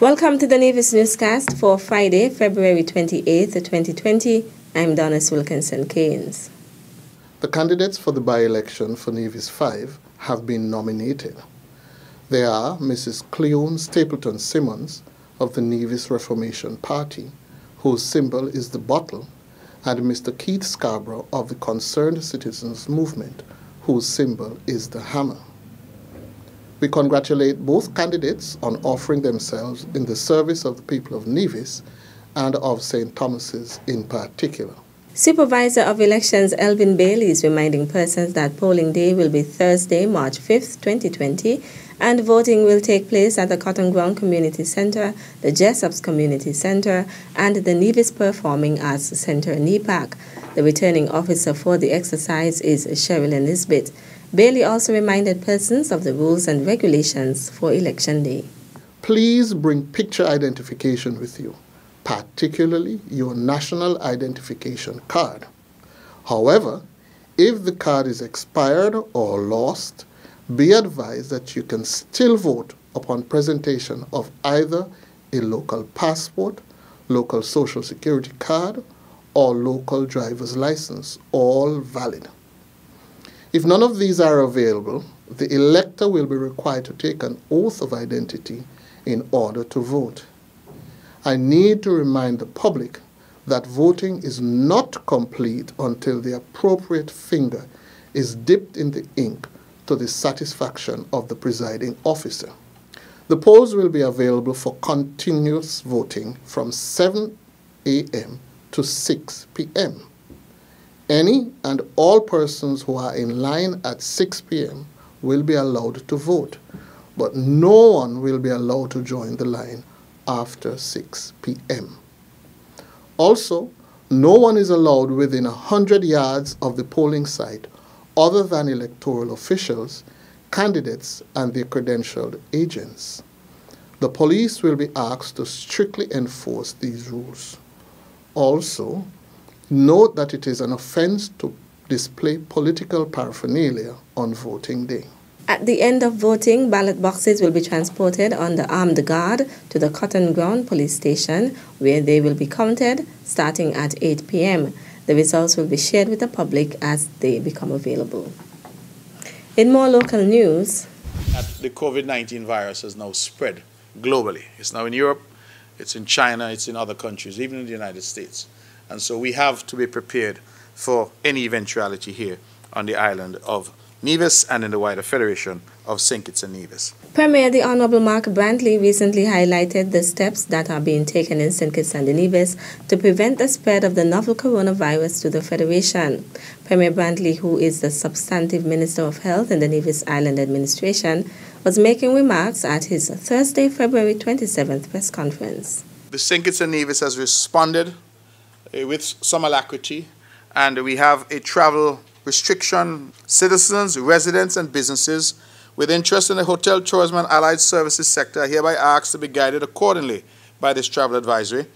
Welcome to the Nevis Newscast for Friday, February 28th, 2020. I'm Donna Wilkinson-Keynes. The candidates for the by-election for Nevis 5 have been nominated. They are Mrs. Cleone Stapleton Simmons of the Nevis Reformation Party, whose symbol is the bottle, and Mr. Keith Scarborough of the Concerned Citizens Movement, whose symbol is the hammer. We congratulate both candidates on offering themselves in the service of the people of Nevis and of St. Thomas's in particular. Supervisor of Elections Elvin Bailey is reminding persons that polling day will be Thursday, March 5th, 2020, and voting will take place at the Cotton Ground Community Center, the Jessops Community Center, and the Nevis Performing Arts Center, NEPAC. The returning officer for the exercise is Cheryl Elizabeth. Bailey also reminded persons of the rules and regulations for Election Day. Please bring picture identification with you, particularly your national identification card. However, if the card is expired or lost, be advised that you can still vote upon presentation of either a local passport, local social security card, or local driver's license, all valid. If none of these are available, the elector will be required to take an oath of identity in order to vote. I need to remind the public that voting is not complete until the appropriate finger is dipped in the ink to the satisfaction of the presiding officer. The polls will be available for continuous voting from 7 a.m. to 6 p.m. Any and all persons who are in line at 6 p.m. will be allowed to vote, but no one will be allowed to join the line after 6 p.m. Also, no one is allowed within 100 yards of the polling site other than electoral officials, candidates, and their credentialed agents. The police will be asked to strictly enforce these rules. Also, note that it is an offense to display political paraphernalia on voting day. At the end of voting, ballot boxes will be transported under armed guard to the Cotton Ground Police Station, where they will be counted starting at 8 p.m. The results will be shared with the public as they become available. In more local news, the COVID-19 virus has now spread globally. It's now in Europe, it's in China, it's in other countries, even in the United States. And so we have to be prepared for any eventuality here on the island of Nevis and in the wider Federation of St. Kitts and Nevis. Premier the Honourable Mark Brantley recently highlighted the steps that are being taken in St. Kitts and Nevis to prevent the spread of the novel coronavirus to the Federation. Premier Brantley, who is the substantive Minister of Health in the Nevis Island Administration, was making remarks at his Thursday, February 27th press conference. The St. Kitts and Nevis has responded with some alacrity, and we have a travel restriction. Citizens, residents, and businesses with interest in the hotel, tourism, and allied services sector are hereby asked to be guided accordingly by this travel advisory.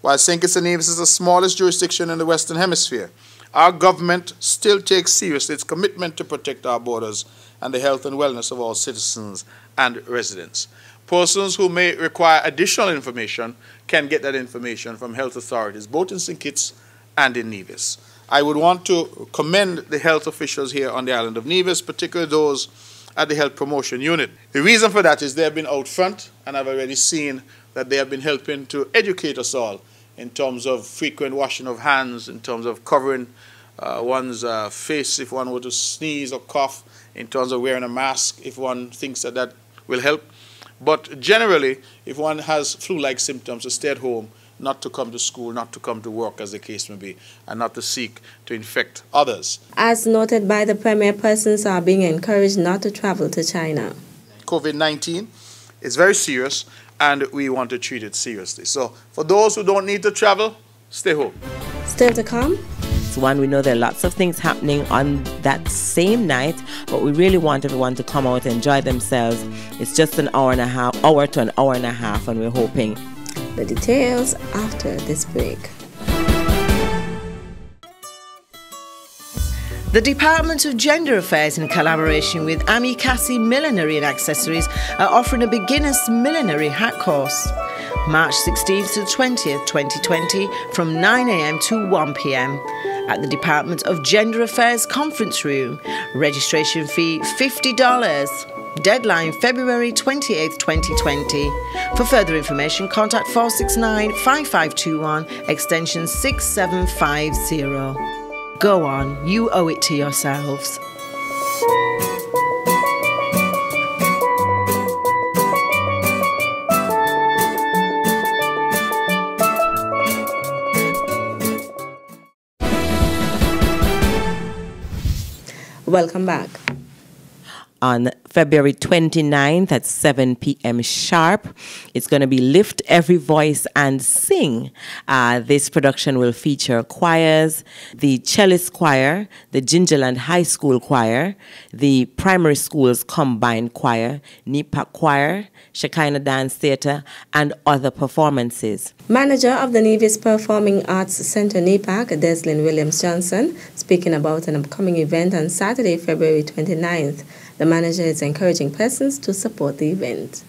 While St. Kitts and Nevis is the smallest jurisdiction in the Western Hemisphere, our government still takes seriously its commitment to protect our borders and the health and wellness of all citizens and residents. Persons who may require additional information can get that information from health authorities, both in St. Kitts and in Nevis. I would want to commend the health officials here on the island of Nevis, particularly those at the Health Promotion Unit. The reason for that is they have been out front, and I've already seen that they have been helping to educate us all in terms of frequent washing of hands, in terms of covering one's face if one were to sneeze or cough, in terms of wearing a mask if one thinks that that will help. But generally, if one has flu-like symptoms, to stay at home, not to come to school, not to come to work, as the case may be, and not to seek to infect others. As noted by the Premier, persons are being encouraged not to travel to China. COVID-19 is very serious, and we want to treat it seriously. So for those who don't need to travel, stay home. Still to come? One, we know there are lots of things happening on that same night, but we really want everyone to come out and enjoy themselves. It's just an hour to an hour and a half, and we're hoping. The details after this break. The Department of Gender Affairs, in collaboration with Ami Cassie Millinery and Accessories, are offering a beginner's millinery hat course. March 16th to 20th, 2020, from 9 a.m. to 1 p.m. at the Department of Gender Affairs Conference Room. Registration fee $50. Deadline February 28th, 2020. For further information, contact 469-5521, extension 6750. Go on, you owe it to yourselves. Welcome back. On February 29th at 7 p.m. sharp, it's going to be Lift Every Voice and Sing. This production will feature choirs, the Cellist Choir, the Gingerland High School Choir, the Primary Schools Combined Choir, NEPAC Choir, Shekinah Dance Theatre, and other performances. Manager of the Nevis Performing Arts Center NEPAC, Deslyn Williams-Johnson, speaking about an upcoming event on Saturday, February 29th. The manager is encouraging persons to support the event.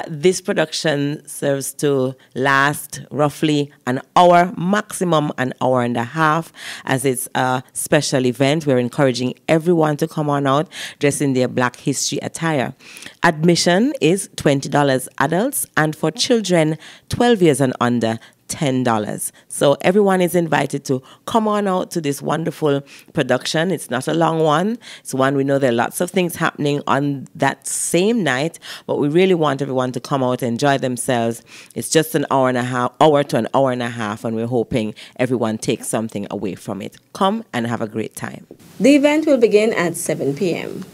This production serves to last roughly an hour, maximum an hour and a half, as it's a special event. We're encouraging everyone to come on out dressed in their Black History attire. Admission is $20 adults, and for children 12 years and under, $10. So everyone is invited to come on out to this wonderful production. It's not a long one. It's one we know there are lots of things happening on that same night, but we really want everyone to come out and enjoy themselves. It's just an hour to an hour and a half, and we're hoping everyone takes something away from it. Come and have a great time. The event will begin at 7 p.m.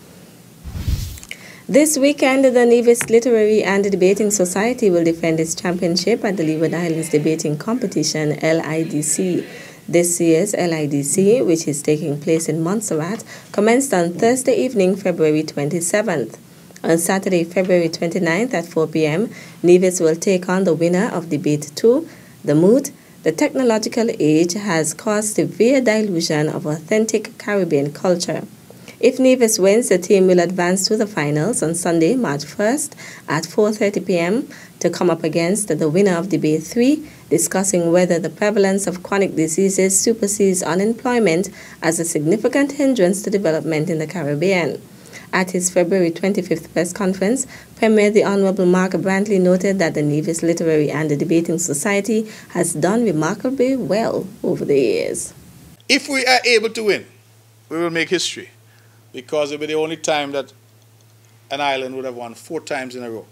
This weekend, the Nevis Literary and Debating Society will defend its championship at the Leeward Islands Debating Competition, LIDC. This year's LIDC, which is taking place in Montserrat, commenced on Thursday evening, February 27th. On Saturday, February 29th at 4 p.m., Nevis will take on the winner of Debate 2. The mood: the technological age has caused severe dilution of authentic Caribbean culture. If Nevis wins, the team will advance to the finals on Sunday, March 1st at 4:30 p.m. to come up against the winner of Debate 3, discussing whether the prevalence of chronic diseases supersedes unemployment as a significant hindrance to development in the Caribbean. At his February 25th press conference, Premier the Honorable Mark Brantley noted that the Nevis Literary and Debating Society has done remarkably well over the years. If we are able to win, we will make history, because it will be the only time that an island would have won 4 times in a row.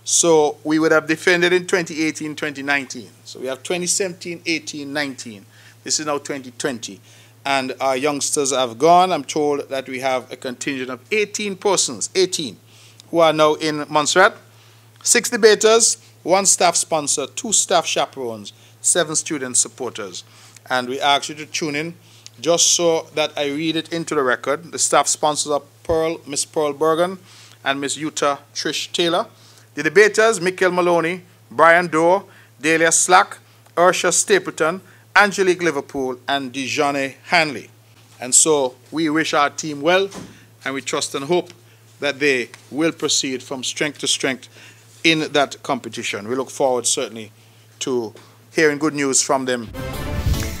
So we would have defended in 2018, 2019. So we have 2017, 18, 19. This is now 2020. And our youngsters have gone. I'm told that we have a contingent of 18 persons, 18, who are now in Montserrat. 6 debaters, 1 staff sponsor, 2 staff chaperones, 7 student supporters. And we ask you to tune in just so that I read it into the record. The staff sponsors are Miss Pearl Bergen and Miss Utah Trish Taylor. The debaters, Michael Maloney, Brian Dorr, Delia Slack, Ursha Stapleton, Angelique Liverpool, and Dejane Hanley. And so we wish our team well, and we trust and hope that they will proceed from strength to strength in that competition. We look forward certainly to hearing good news from them.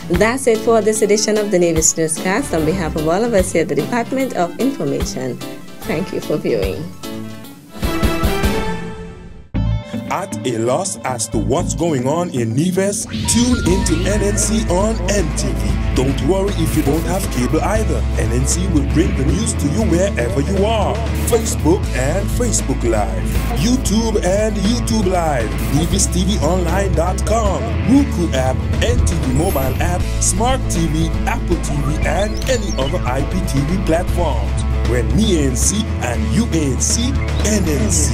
That's it for this edition of the Nevis Newscast. On behalf of all of us here at the Department of Information, thank you for viewing. At a loss as to what's going on in Nevis? Tune into NNC on NTV. Don't worry if you don't have cable either. NNC will bring the news to you wherever you are. Facebook and Facebook Live. YouTube and YouTube Live. NevisTVOnline.com. Roku app, NTV mobile app, Smart TV, Apple TV, and any other IPTV platforms. When NNC and UNC, NNC.